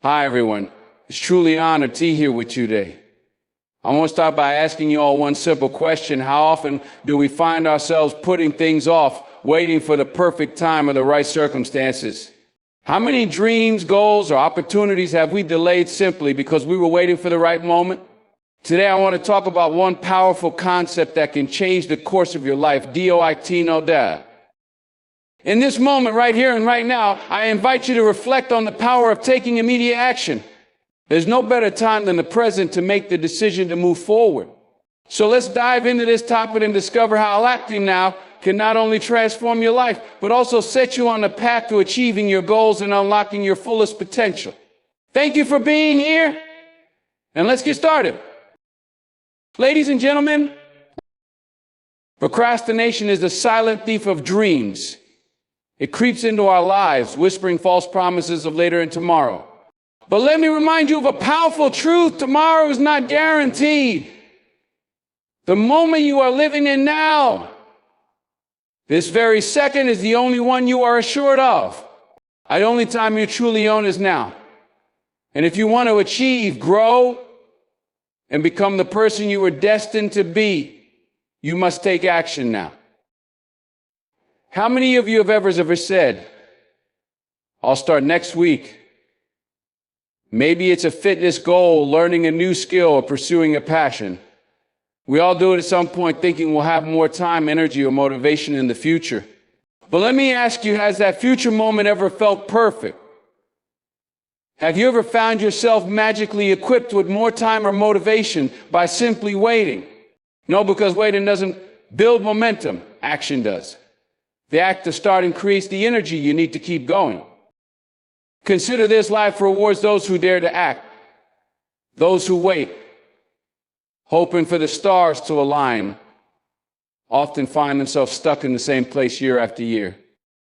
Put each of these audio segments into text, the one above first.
Hi, everyone. It's truly an honor to be here with you today. I want to start by asking you all one simple question. How often do we find ourselves putting things off, waiting for the perfect time or the right circumstances? How many dreams, goals, or opportunities have we delayed simply because we were waiting for the right moment? Today, I want to talk about one powerful concept that can change the course of your life, DoItNow. In this moment, right here and right now, I invite you to reflect on the power of taking immediate action. There's no better time than the present to make the decision to move forward. So let's dive into this topic and discover how ActNow can not only transform your life, but also set you on the path to achieving your goals and unlocking your fullest potential. Thank you for being here, and let's get started. Ladies and gentlemen, procrastination is the silent thief of dreams. It creeps into our lives, whispering false promises of later and tomorrow. But let me remind you of a powerful truth. Tomorrow is not guaranteed. The moment you are living in now, this very second, is the only one you are assured of. The only time you truly own is now. And if you want to achieve, grow, and become the person you were destined to be, you must take action now. How many of you have ever said, I'll start next week? Maybe it's a fitness goal, learning a new skill, or pursuing a passion. We all do it at some point thinking we'll have more time, energy, or motivation in the future. But let me ask you, has that future moment ever felt perfect? Have you ever found yourself magically equipped with more time or motivation by simply waiting? No, because waiting doesn't build momentum. Action does. The act of starting creates the energy you need to keep going. Consider this: life rewards those who dare to act, those who wait, hoping for the stars to align, often find themselves stuck in the same place year after year.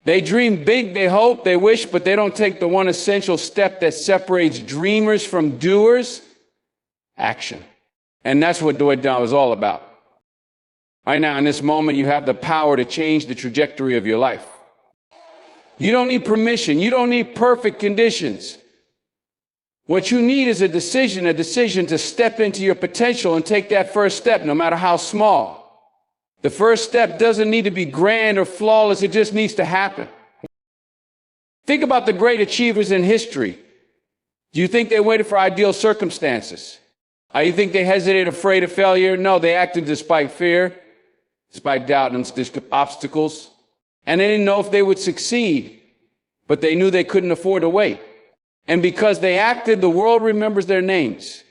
They dream big, they hope, they wish, but they don't take the one essential step that separates dreamers from doers: action. And that's what DoItNow is all about. Right now, in this moment, you have the power to change the trajectory of your life. You don't need permission. You don't need perfect conditions. What you need is a decision to step into your potential and take that first step, no matter how small. The first step doesn't need to be grand or flawless. It just needs to happen. Think about the great achievers in history. Do you think they waited for ideal circumstances? You think they hesitated, afraid of failure? No, they acted despite fear, despite doubt and obstacles. And they didn't know if they would succeed, but they knew they couldn't afford to wait. And because they acted, the world remembers their names.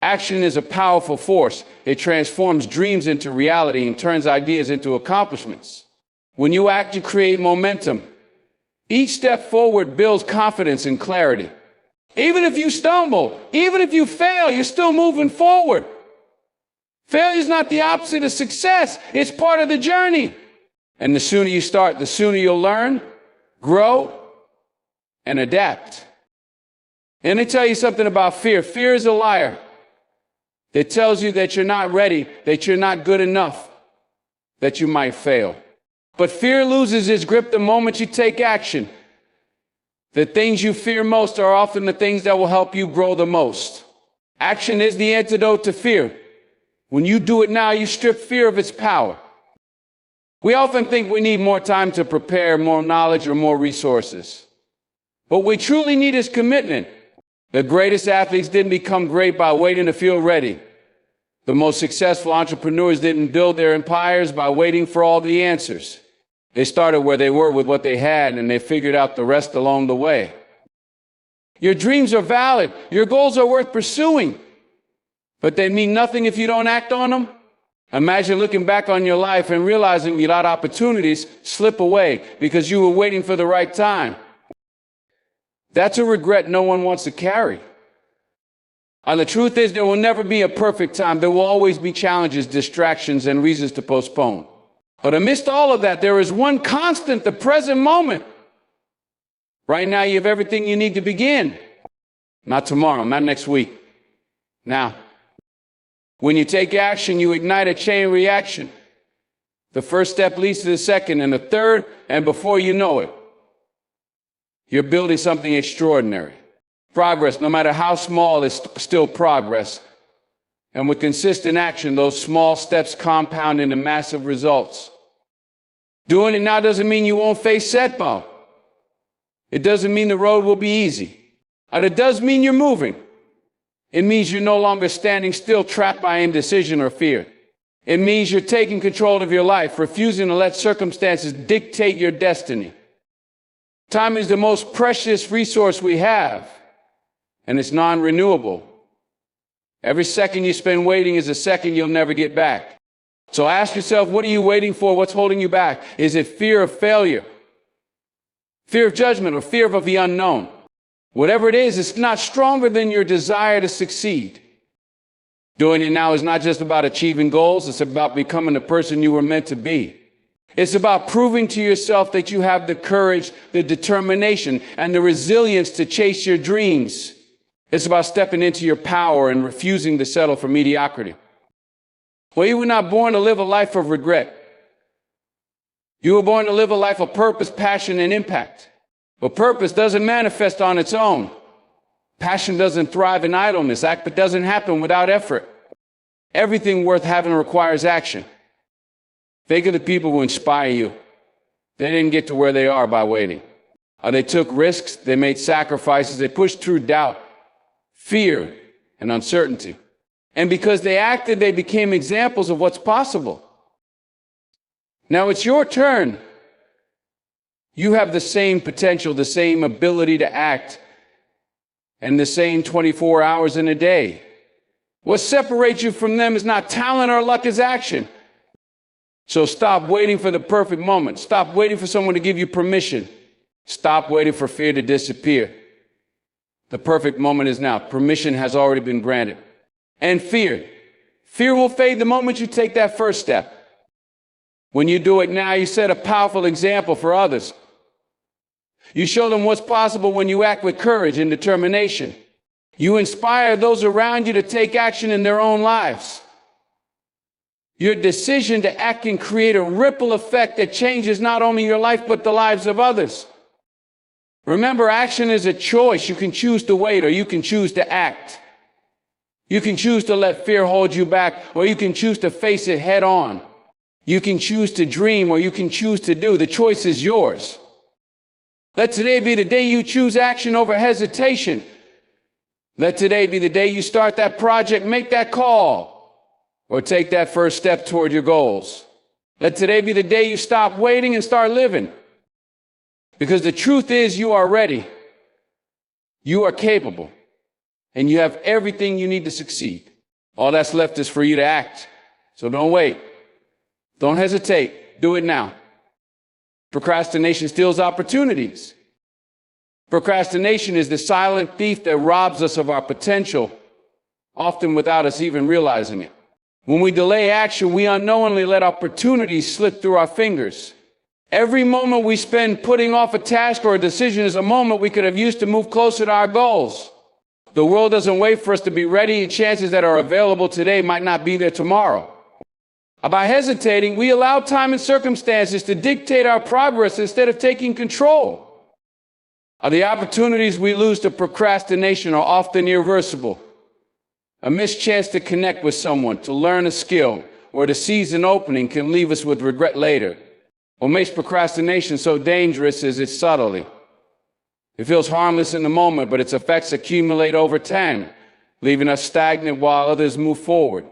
Action is a powerful force. It transforms dreams into reality and turns ideas into accomplishments. When you act, you create momentum. Each step forward builds confidence and clarity. Even if you stumble, even if you fail, you're still moving forward. Failure is not the opposite of success. It's part of the journey. And the sooner you start, the sooner you'll learn, grow, and adapt. And let me tell you something about fear. Fear is a liar. It tells you that you're not ready, that you're not good enough, that you might fail. But fear loses its grip the moment you take action. The things you fear most are often the things that will help you grow the most. Action is the antidote to fear. When you do it now, you strip fear of its power. We often think we need more time to prepare, more knowledge, or more resources. But what we truly need is commitment. The greatest athletes didn't become great by waiting to feel ready. The most successful entrepreneurs didn't build their empires by waiting for all the answers. They started where they were with what they had, and they figured out the rest along the way. Your dreams are valid. Your goals are worth pursuing. But they mean nothing if you don't act on them. Imagine looking back on your life and realizing you let opportunities slip away because you were waiting for the right time. That's a regret no one wants to carry. And the truth is, there will never be a perfect time. There will always be challenges, distractions, and reasons to postpone. But amidst all of that, there is one constant: the present moment. Right now, you have everything you need to begin. Not tomorrow, not next week. Now. When you take action, you ignite a chain reaction. The first step leads to the second and the third, and before you know it, you're building something extraordinary. Progress, no matter how small, is still progress. And with consistent action, those small steps compound into massive results. Doing it now doesn't mean you won't face setback. It doesn't mean the road will be easy. But it does mean you're moving. It means you're no longer standing still, trapped by indecision or fear. It means you're taking control of your life, refusing to let circumstances dictate your destiny. Time is the most precious resource we have, and it's non-renewable. Every second you spend waiting is a second you'll never get back. So ask yourself, what are you waiting for? What's holding you back? Is it fear of failure, fear of judgment, or fear of the unknown? Whatever it is, it's not stronger than your desire to succeed. Doing it now is not just about achieving goals. It's about becoming the person you were meant to be. It's about proving to yourself that you have the courage, the determination, and the resilience to chase your dreams. It's about stepping into your power and refusing to settle for mediocrity. Well, you were not born to live a life of regret. You were born to live a life of purpose, passion, and impact. But purpose doesn't manifest on its own. Passion doesn't thrive in idleness. Act doesn't happen without effort. Everything worth having requires action. Think of the people who inspire you. They didn't get to where they are by waiting. They took risks, they made sacrifices, they pushed through doubt, fear, and uncertainty. And because they acted, they became examples of what's possible. Now it's your turn. You have the same potential, the same ability to act, and the same 24 hours in a day. What separates you from them is not talent or luck, is action. So stop waiting for the perfect moment. Stop waiting for someone to give you permission. Stop waiting for fear to disappear. The perfect moment is now. Permission has already been granted. And fear. Fear will fade the moment you take that first step. When you do it now, you set a powerful example for others. You show them what's possible when you act with courage and determination. You inspire those around you to take action in their own lives. Your decision to act can create a ripple effect that changes not only your life, but the lives of others. Remember, action is a choice. You can choose to wait, or you can choose to act. You can choose to let fear hold you back, or you can choose to face it head on. You can choose to dream, or you can choose to do. The choice is yours. Let today be the day you choose action over hesitation. Let today be the day you start that project, make that call, or take that first step toward your goals. Let today be the day you stop waiting and start living. Because the truth is, you are ready, you are capable, and you have everything you need to succeed. All that's left is for you to act. So don't wait. Don't hesitate. Do it now. Procrastination steals opportunities. Procrastination is the silent thief that robs us of our potential, often without us even realizing it. When we delay action, we unknowingly let opportunities slip through our fingers. Every moment we spend putting off a task or a decision is a moment we could have used to move closer to our goals. The world doesn't wait for us to be ready, and chances that are available today might not be there tomorrow. By hesitating, we allow time and circumstances to dictate our progress instead of taking control. The opportunities we lose to procrastination are often irreversible. A missed chance to connect with someone, to learn a skill, or to seize an opening can leave us with regret later. What makes procrastination so dangerous is its subtlety. It feels harmless in the moment, but its effects accumulate over time, leaving us stagnant while others move forward.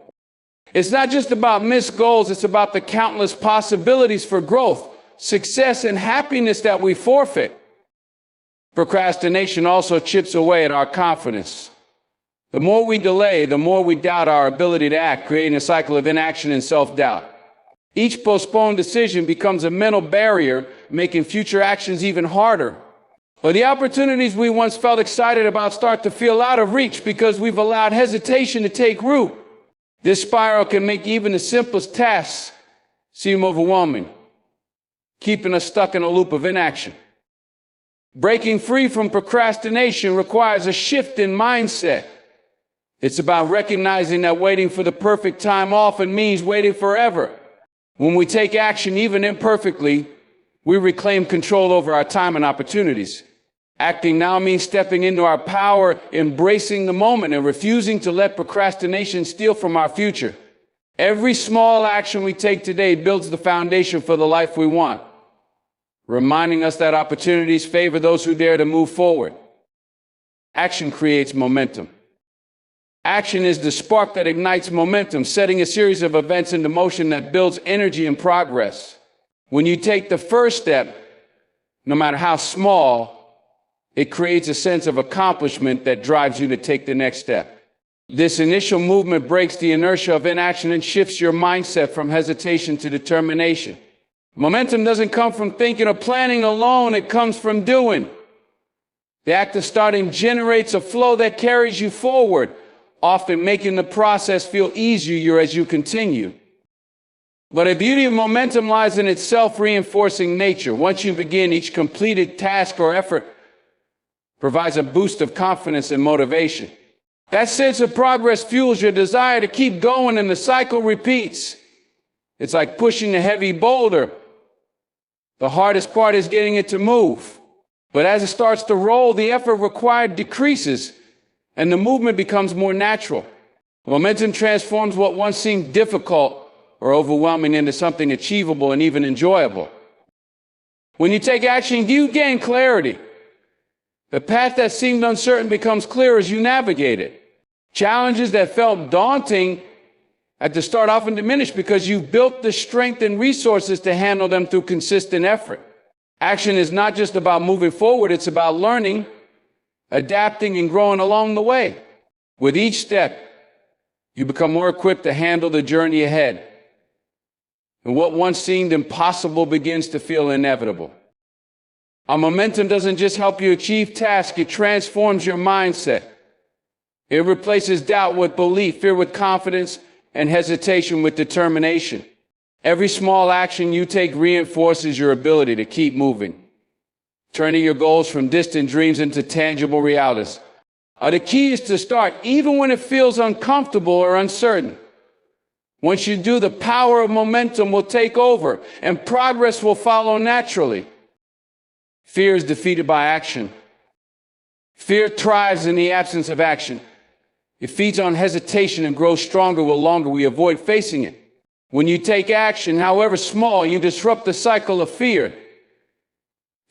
It's not just about missed goals, it's about the countless possibilities for growth, success, and happiness that we forfeit. Procrastination also chips away at our confidence. The more we delay, the more we doubt our ability to act, creating a cycle of inaction and self-doubt. Each postponed decision becomes a mental barrier, making future actions even harder. Or the opportunities we once felt excited about start to feel out of reach because we've allowed hesitation to take root. This spiral can make even the simplest tasks seem overwhelming, keeping us stuck in a loop of inaction. Breaking free from procrastination requires a shift in mindset. It's about recognizing that waiting for the perfect time often means waiting forever. When we take action, even imperfectly, we reclaim control over our time and opportunities. Acting now means stepping into our power, embracing the moment, and refusing to let procrastination steal from our future. Every small action we take today builds the foundation for the life we want, reminding us that opportunities favor those who dare to move forward. Action creates momentum. Action is the spark that ignites momentum, setting a series of events into motion that builds energy and progress. When you take the first step, no matter how small, it creates a sense of accomplishment that drives you to take the next step. This initial movement breaks the inertia of inaction and shifts your mindset from hesitation to determination. Momentum doesn't come from thinking or planning alone, it comes from doing. The act of starting generates a flow that carries you forward, often making the process feel easier as you continue. But the beauty of momentum lies in its self-reinforcing nature. Once you begin, each completed task or effort provides a boost of confidence and motivation. That sense of progress fuels your desire to keep going, and the cycle repeats. It's like pushing a heavy boulder. The hardest part is getting it to move. But as it starts to roll, the effort required decreases, and the movement becomes more natural. Momentum transforms what once seemed difficult or overwhelming into something achievable and even enjoyable. When you take action, you gain clarity. The path that seemed uncertain becomes clear as you navigate it. Challenges that felt daunting at the start often diminish because you've built the strength and resources to handle them through consistent effort. Action is not just about moving forward, it's about learning, adapting, and growing along the way. With each step, you become more equipped to handle the journey ahead. And what once seemed impossible begins to feel inevitable. Our momentum doesn't just help you achieve tasks, it transforms your mindset. It replaces doubt with belief, fear with confidence, and hesitation with determination. Every small action you take reinforces your ability to keep moving, turning your goals from distant dreams into tangible realities. The key is to start even when it feels uncomfortable or uncertain. Once you do, the power of momentum will take over, and progress will follow naturally. Fear is defeated by action. Fear thrives in the absence of action. It feeds on hesitation and grows stronger the longer we avoid facing it. When you take action, however small, you disrupt the cycle of fear.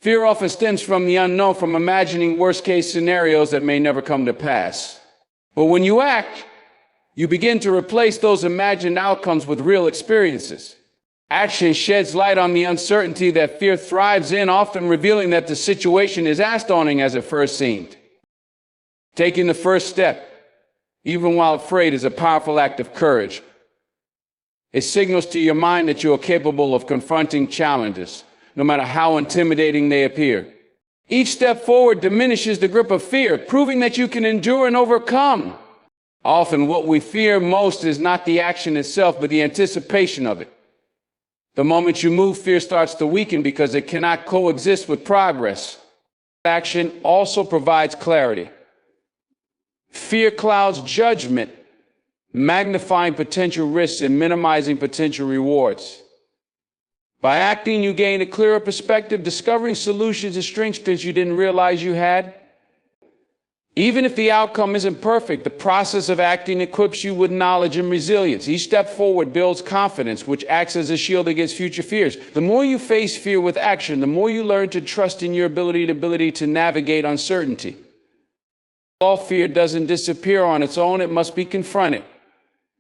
Fear often stems from the unknown, from imagining worst-case scenarios that may never come to pass. But when you act, you begin to replace those imagined outcomes with real experiences. Action sheds light on the uncertainty that fear thrives in, often revealing that the situation is as daunting as it first seemed. Taking the first step, even while afraid, is a powerful act of courage. It signals to your mind that you are capable of confronting challenges, no matter how intimidating they appear. Each step forward diminishes the grip of fear, proving that you can endure and overcome. Often, what we fear most is not the action itself, but the anticipation of it. The moment you move, fear starts to weaken because it cannot coexist with progress. Action also provides clarity. Fear clouds judgment, magnifying potential risks and minimizing potential rewards. By acting, you gain a clearer perspective, discovering solutions and strengths you didn't realize you had. Even if the outcome isn't perfect, the process of acting equips you with knowledge and resilience. Each step forward builds confidence, which acts as a shield against future fears. The more you face fear with action, the more you learn to trust in your ability to navigate uncertainty. All fear doesn't disappear on its own, it must be confronted.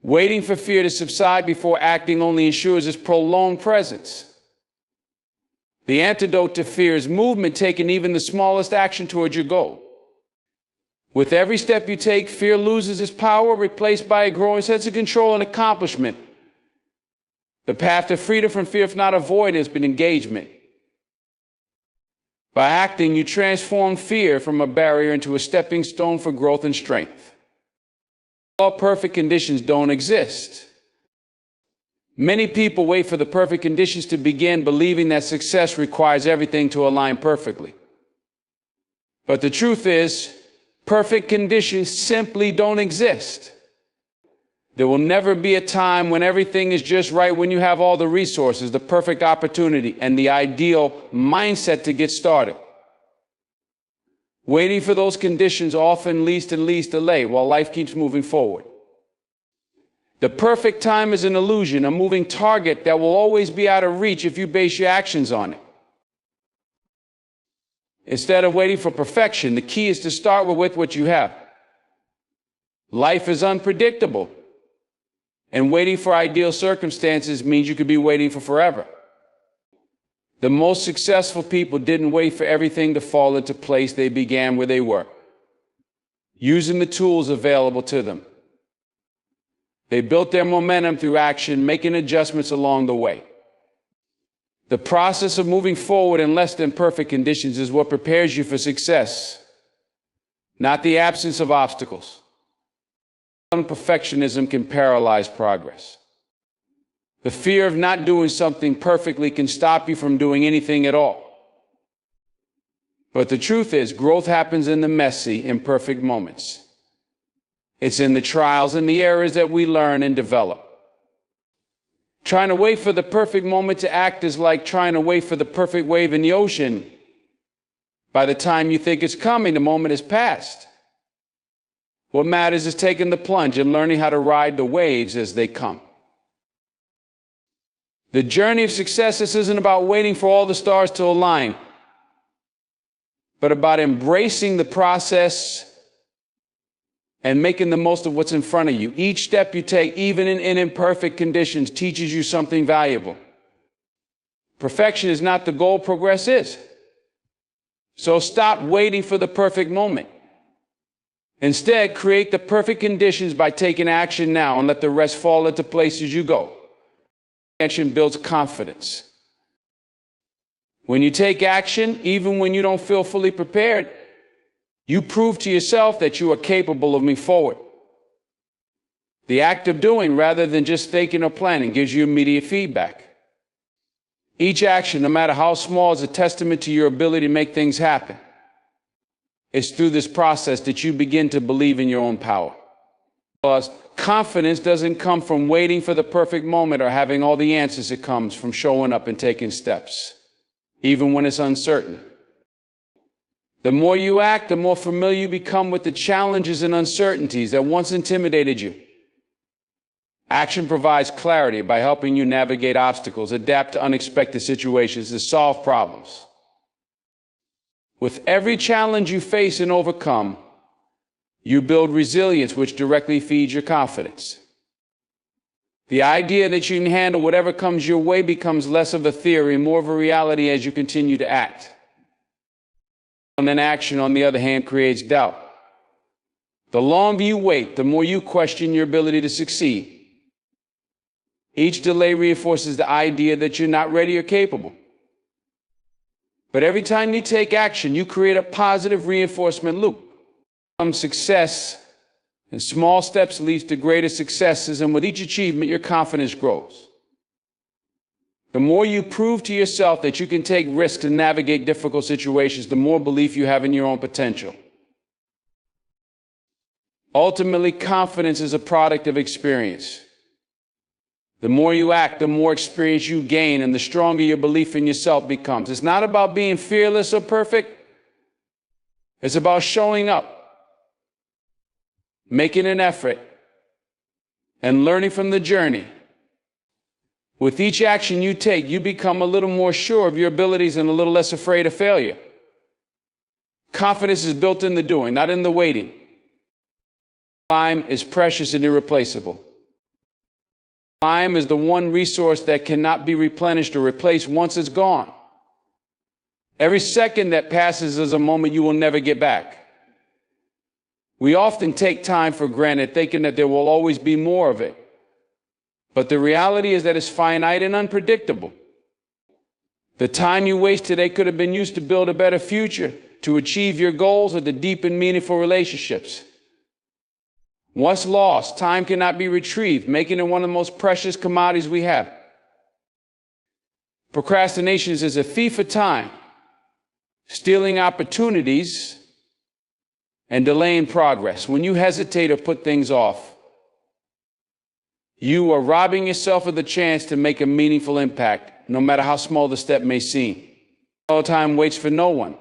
Waiting for fear to subside before acting only ensures its prolonged presence. The antidote to fear is movement, taking even the smallest action towards your goal. With every step you take, fear loses its power, replaced by a growing sense of control and accomplishment. The path to freedom from fear, if not avoidance, but engagement. By acting, you transform fear from a barrier into a stepping stone for growth and strength. All perfect conditions don't exist. Many people wait for the perfect conditions to begin, believing that success requires everything to align perfectly. But the truth is, perfect conditions simply don't exist. There will never be a time when everything is just right, when you have all the resources, the perfect opportunity, and the ideal mindset to get started. Waiting for those conditions often leads to delay while life keeps moving forward. The perfect time is an illusion, a moving target that will always be out of reach if you base your actions on it. Instead of waiting for perfection, the key is to start with what you have. Life is unpredictable, and waiting for ideal circumstances means you could be waiting for forever. The most successful people didn't wait for everything to fall into place. They began where they were, using the tools available to them. They built their momentum through action, making adjustments along the way. The process of moving forward in less than perfect conditions is what prepares you for success, not the absence of obstacles. Perfectionism can paralyze progress. The fear of not doing something perfectly can stop you from doing anything at all. But the truth is, growth happens in the messy, imperfect moments. It's in the trials and the errors that we learn and develop. Trying to wait for the perfect moment to act is like trying to wait for the perfect wave in the ocean. By the time you think it's coming, the moment has passed. What matters is taking the plunge and learning how to ride the waves as they come. The journey of success, this isn't about waiting for all the stars to align, but about embracing the process and making the most of what's in front of you. Each step you take, even in imperfect conditions, teaches you something valuable. Perfection is not the goal, progress is. So stop waiting for the perfect moment. Instead, create the perfect conditions by taking action now and let the rest fall into place as you go. Action builds confidence. When you take action, even when you don't feel fully prepared, you prove to yourself that you are capable of moving forward. The act of doing, rather than just thinking or planning, gives you immediate feedback. Each action, no matter how small, is a testament to your ability to make things happen. It's through this process that you begin to believe in your own power. Because confidence doesn't come from waiting for the perfect moment or having all the answers. It comes from showing up and taking steps, even when it's uncertain. The more you act, the more familiar you become with the challenges and uncertainties that once intimidated you. Action provides clarity by helping you navigate obstacles, adapt to unexpected situations, and solve problems. With every challenge you face and overcome, you build resilience, which directly feeds your confidence. The idea that you can handle whatever comes your way becomes less of a theory and more of a reality as you continue to act. And then action, on the other hand, creates doubt. The longer you wait, the more you question your ability to succeed. Each delay reinforces the idea that you're not ready or capable. But every time you take action, you create a positive reinforcement loop. Some success in small steps leads to greater successes, and with each achievement, your confidence grows. The more you prove to yourself that you can take risks and navigate difficult situations, the more belief you have in your own potential. Ultimately, confidence is a product of experience. The more you act, the more experience you gain, and the stronger your belief in yourself becomes. It's not about being fearless or perfect. It's about showing up, making an effort, and learning from the journey. With each action you take, you become a little more sure of your abilities and a little less afraid of failure. Confidence is built in the doing, not in the waiting. Time is precious and irreplaceable. Time is the one resource that cannot be replenished or replaced once it's gone. Every second that passes is a moment you will never get back. We often take time for granted, thinking that there will always be more of it. But the reality is that it's finite and unpredictable. The time you waste today could have been used to build a better future, to achieve your goals, or to deepen meaningful relationships. Once lost, time cannot be retrieved, making it one of the most precious commodities we have. Procrastination is a thief of time, stealing opportunities and delaying progress. When you hesitate or put things off, you are robbing yourself of the chance to make a meaningful impact, no matter how small the step may seem. All time waits for no one.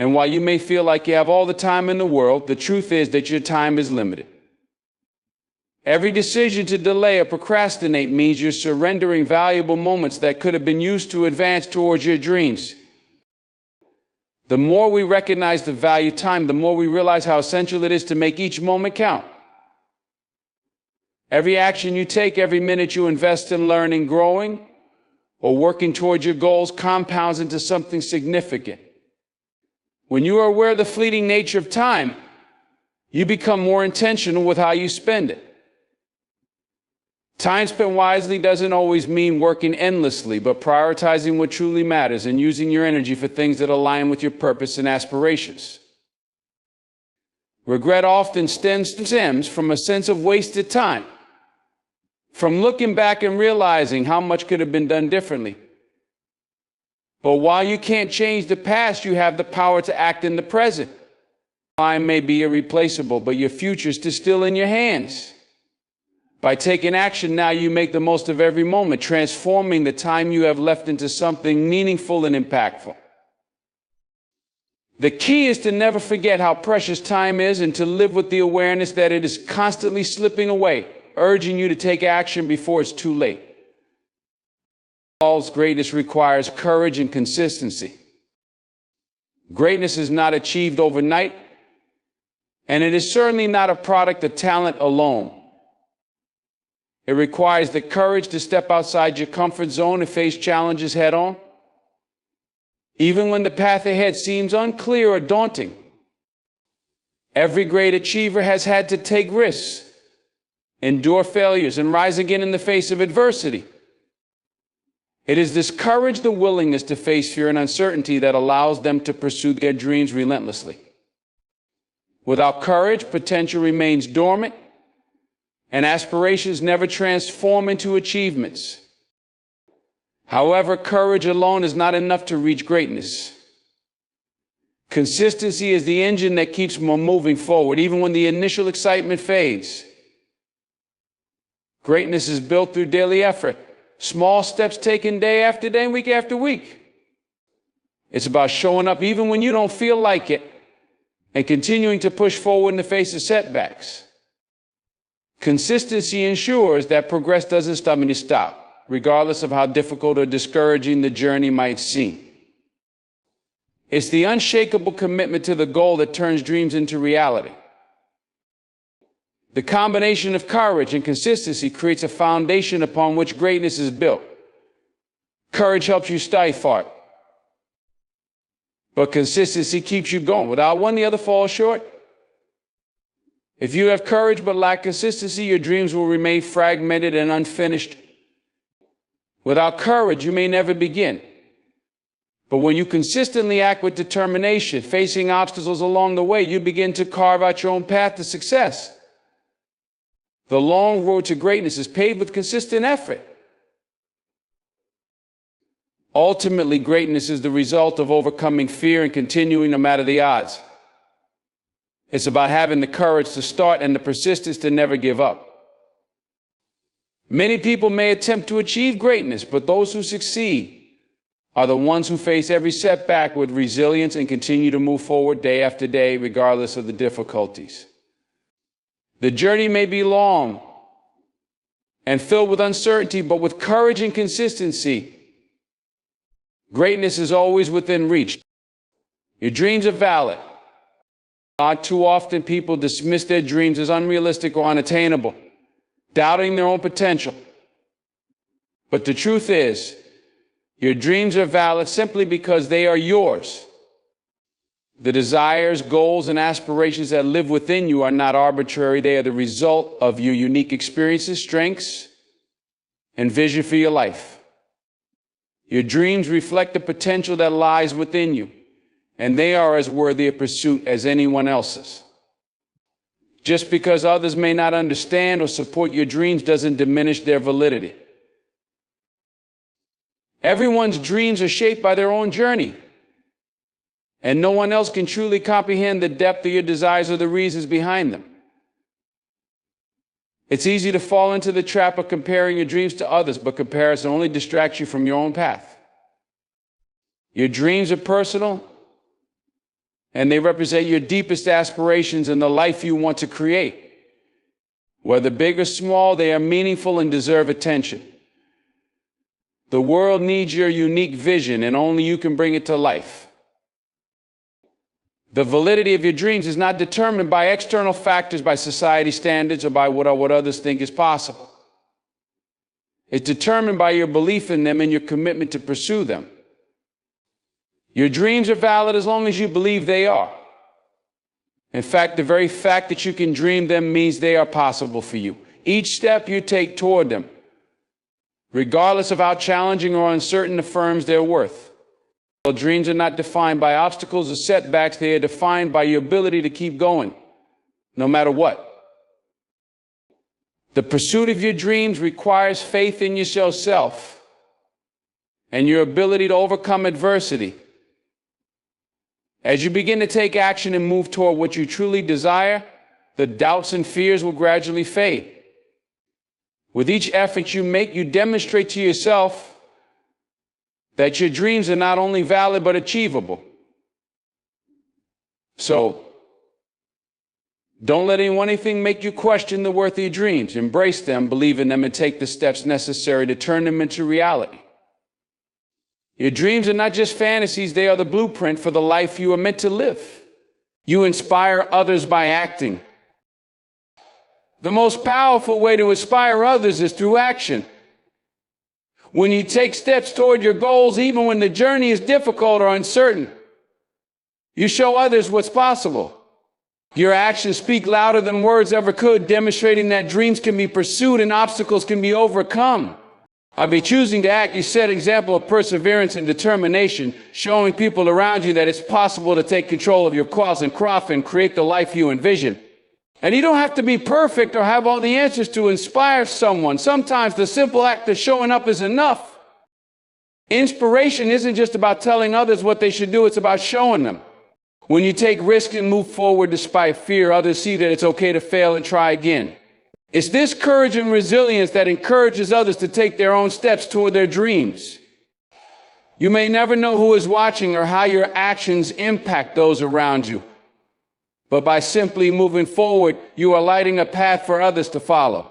And while you may feel like you have all the time in the world, the truth is that your time is limited. Every decision to delay or procrastinate means you're surrendering valuable moments that could have been used to advance towards your dreams. The more we recognize the value of time, the more we realize how essential it is to make each moment count. Every action you take, every minute you invest in learning, growing, or working towards your goals compounds into something significant. When you are aware of the fleeting nature of time, you become more intentional with how you spend it. Time spent wisely doesn't always mean working endlessly, but prioritizing what truly matters and using your energy for things that align with your purpose and aspirations. Regret often stems from a sense of wasted time, from looking back and realizing how much could have been done differently. But while you can't change the past, you have the power to act in the present. Time may be irreplaceable, but your future is still in your hands. By taking action now, you make the most of every moment, transforming the time you have left into something meaningful and impactful. The key is to never forget how precious time is and to live with the awareness that it is constantly slipping away, urging you to take action before it's too late. All greatness requires courage and consistency. Greatness is not achieved overnight, and it is certainly not a product of talent alone. It requires the courage to step outside your comfort zone and face challenges head on, even when the path ahead seems unclear or daunting. Every great achiever has had to take risks, endure failures, and rise again in the face of adversity. It is this courage, the willingness to face fear and uncertainty, that allows them to pursue their dreams relentlessly. Without courage, potential remains dormant, and aspirations never transform into achievements. However, courage alone is not enough to reach greatness. Consistency is the engine that keeps one moving forward, even when the initial excitement fades. Greatness is built through daily effort, small steps taken day after day and week after week. It's about showing up even when you don't feel like it and continuing to push forward in the face of setbacks. Consistency ensures that progress doesn't suddenly stop, regardless of how difficult or discouraging the journey might seem. It's the unshakable commitment to the goal that turns dreams into reality. The combination of courage and consistency creates a foundation upon which greatness is built. Courage helps you stay far, but consistency keeps you going. Without one, the other falls short. If you have courage but lack consistency, your dreams will remain fragmented and unfinished. Without courage, you may never begin. But when you consistently act with determination, facing obstacles along the way, you begin to carve out your own path to success. The long road to greatness is paved with consistent effort. Ultimately, greatness is the result of overcoming fear and continuing no matter the odds. It's about having the courage to start and the persistence to never give up. Many people may attempt to achieve greatness, but those who succeed are the ones who face every setback with resilience and continue to move forward day after day, regardless of the difficulties. The journey may be long and filled with uncertainty, but with courage and consistency, greatness is always within reach. Your dreams are valid. Too often people dismiss their dreams as unrealistic or unattainable, doubting their own potential. But the truth is, your dreams are valid simply because they are yours. The desires, goals, and aspirations that live within you are not arbitrary. They are the result of your unique experiences, strengths, and vision for your life. Your dreams reflect the potential that lies within you, and they are as worthy of pursuit as anyone else's. Just because others may not understand or support your dreams doesn't diminish their validity. Everyone's dreams are shaped by their own journey, and no one else can truly comprehend the depth of your desires or the reasons behind them. It's easy to fall into the trap of comparing your dreams to others, but comparison only distracts you from your own path. Your dreams are personal, and they represent your deepest aspirations and the life you want to create. Whether big or small, they are meaningful and deserve attention. The world needs your unique vision, and only you can bring it to life. The validity of your dreams is not determined by external factors, by society standards, or by what others think is possible. It's determined by your belief in them and your commitment to pursue them. Your dreams are valid as long as you believe they are. In fact, the very fact that you can dream them means they are possible for you. Each step you take toward them, regardless of how challenging or uncertain, affirms their worth. Well, dreams are not defined by obstacles or setbacks. They are defined by your ability to keep going, no matter what. The pursuit of your dreams requires faith in yourself and your ability to overcome adversity. As you begin to take action and move toward what you truly desire, the doubts and fears will gradually fade. With each effort you make, you demonstrate to yourself that your dreams are not only valid but achievable. So, don't let anything make you question the worth of your dreams. Embrace them, believe in them, and take the steps necessary to turn them into reality. Your dreams are not just fantasies, they are the blueprint for the life you are meant to live. You inspire others by acting. The most powerful way to inspire others is through action. When you take steps toward your goals, even when the journey is difficult or uncertain, you show others what's possible. Your actions speak louder than words ever could, demonstrating that dreams can be pursued and obstacles can be overcome. By choosing to act, you set an example of perseverance and determination, showing people around you that it's possible to take control of your cause and craft and create the life you envision. And you don't have to be perfect or have all the answers to inspire someone. Sometimes the simple act of showing up is enough. Inspiration isn't just about telling others what they should do, it's about showing them. When you take risks and move forward despite fear, others see that it's okay to fail and try again. It's this courage and resilience that encourages others to take their own steps toward their dreams. You may never know who is watching or how your actions impact those around you. But by simply moving forward, you are lighting a path for others to follow.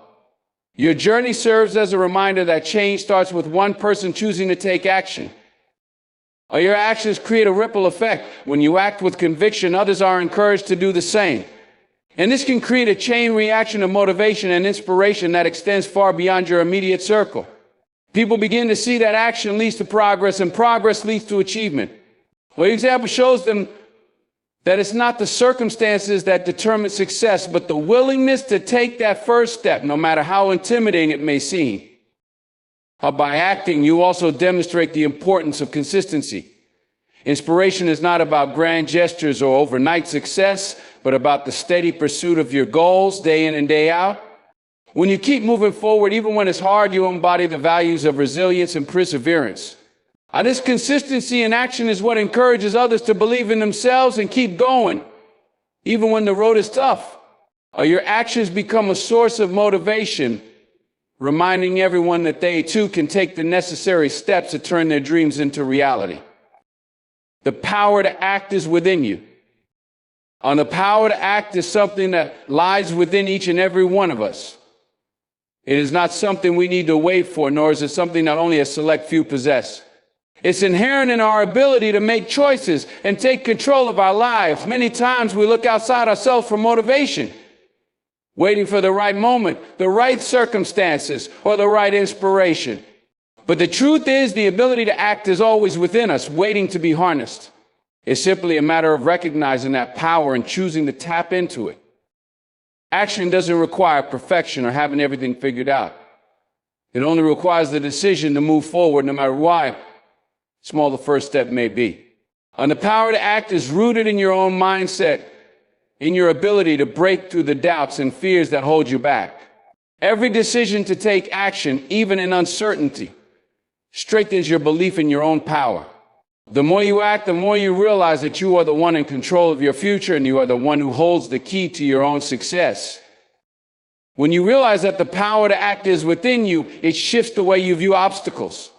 Your journey serves as a reminder that change starts with one person choosing to take action. Or your actions create a ripple effect. When you act with conviction, others are encouraged to do the same. And this can create a chain reaction of motivation and inspiration that extends far beyond your immediate circle. People begin to see that action leads to progress and progress leads to achievement. Well, the example shows them that it's not the circumstances that determine success, but the willingness to take that first step, no matter how intimidating it may seem. By acting, you also demonstrate the importance of consistency. Inspiration is not about grand gestures or overnight success, but about the steady pursuit of your goals day in and day out. When you keep moving forward, even when it's hard, you embody the values of resilience and perseverance. This consistency in action is what encourages others to believe in themselves and keep going, even when the road is tough. Your actions become a source of motivation, reminding everyone that they too can take the necessary steps to turn their dreams into reality. The power to act is within you. And the power to act is something that lies within each and every one of us. It is not something we need to wait for, nor is it something that only a select few possess. It's inherent in our ability to make choices and take control of our lives. Many times we look outside ourselves for motivation, waiting for the right moment, the right circumstances, or the right inspiration. But the truth is, the ability to act is always within us, waiting to be harnessed. It's simply a matter of recognizing that power and choosing to tap into it. Action doesn't require perfection or having everything figured out. It only requires the decision to move forward, no matter why small the first step may be. And the power to act is rooted in your own mindset, in your ability to break through the doubts and fears that hold you back. Every decision to take action, even in uncertainty, strengthens your belief in your own power. The more you act, the more you realize that you are the one in control of your future and you are the one who holds the key to your own success. When you realize that the power to act is within you, it shifts the way you view obstacles.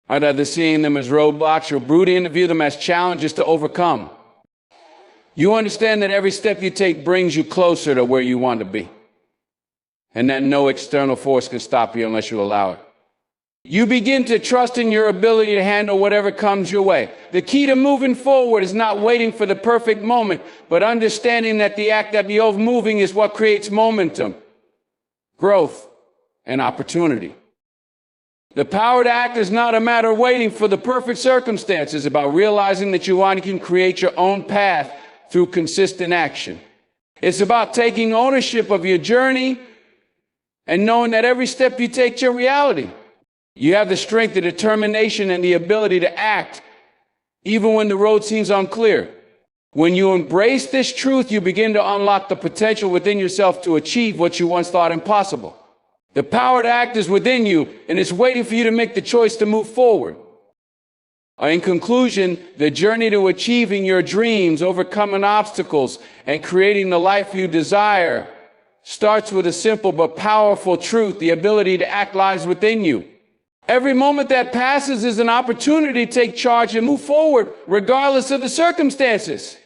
Rather than seeing them as roadblocks or brooding to view them as challenges to overcome. You understand that every step you take brings you closer to where you want to be, and that no external force can stop you unless you allow it. You begin to trust in your ability to handle whatever comes your way. The key to moving forward is not waiting for the perfect moment, but understanding that the act of moving is what creates momentum, growth, and opportunity. The power to act is not a matter of waiting for the perfect circumstances. It's about realizing that you can create your own path through consistent action. It's about taking ownership of your journey and knowing that every step you take is your reality. You have the strength, the determination, and the ability to act even when the road seems unclear. When you embrace this truth, you begin to unlock the potential within yourself to achieve what you once thought impossible. The power to act is within you, and it's waiting for you to make the choice to move forward. In conclusion, the journey to achieving your dreams, overcoming obstacles, and creating the life you desire starts with a simple but powerful truth. The ability to act lies within you. Every moment that passes is an opportunity to take charge and move forward, regardless of the circumstances.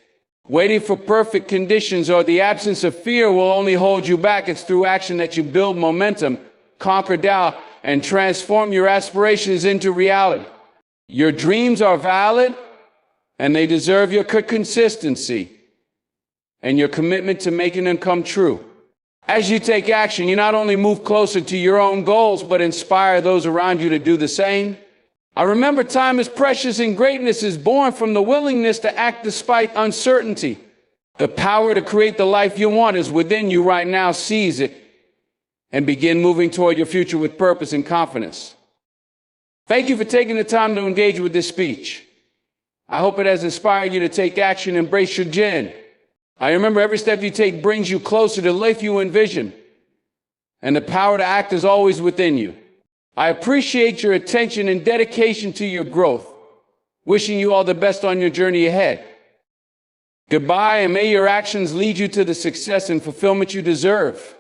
Waiting for perfect conditions or the absence of fear will only hold you back. It's through action that you build momentum, conquer doubt, and transform your aspirations into reality. Your dreams are valid, and they deserve your consistency and your commitment to making them come true. As you take action, you not only move closer to your own goals, but inspire those around you to do the same. I remember time is precious and greatness is born from the willingness to act despite uncertainty. The power to create the life you want is within you right now. Seize it and begin moving toward your future with purpose and confidence. Thank you for taking the time to engage with this speech. I hope it has inspired you to take action and embrace your gen. I remember every step you take brings you closer to the life you envision, and the power to act is always within you. I appreciate your attention and dedication to your growth. Wishing you all the best on your journey ahead. Goodbye, and may your actions lead you to the success and fulfillment you deserve.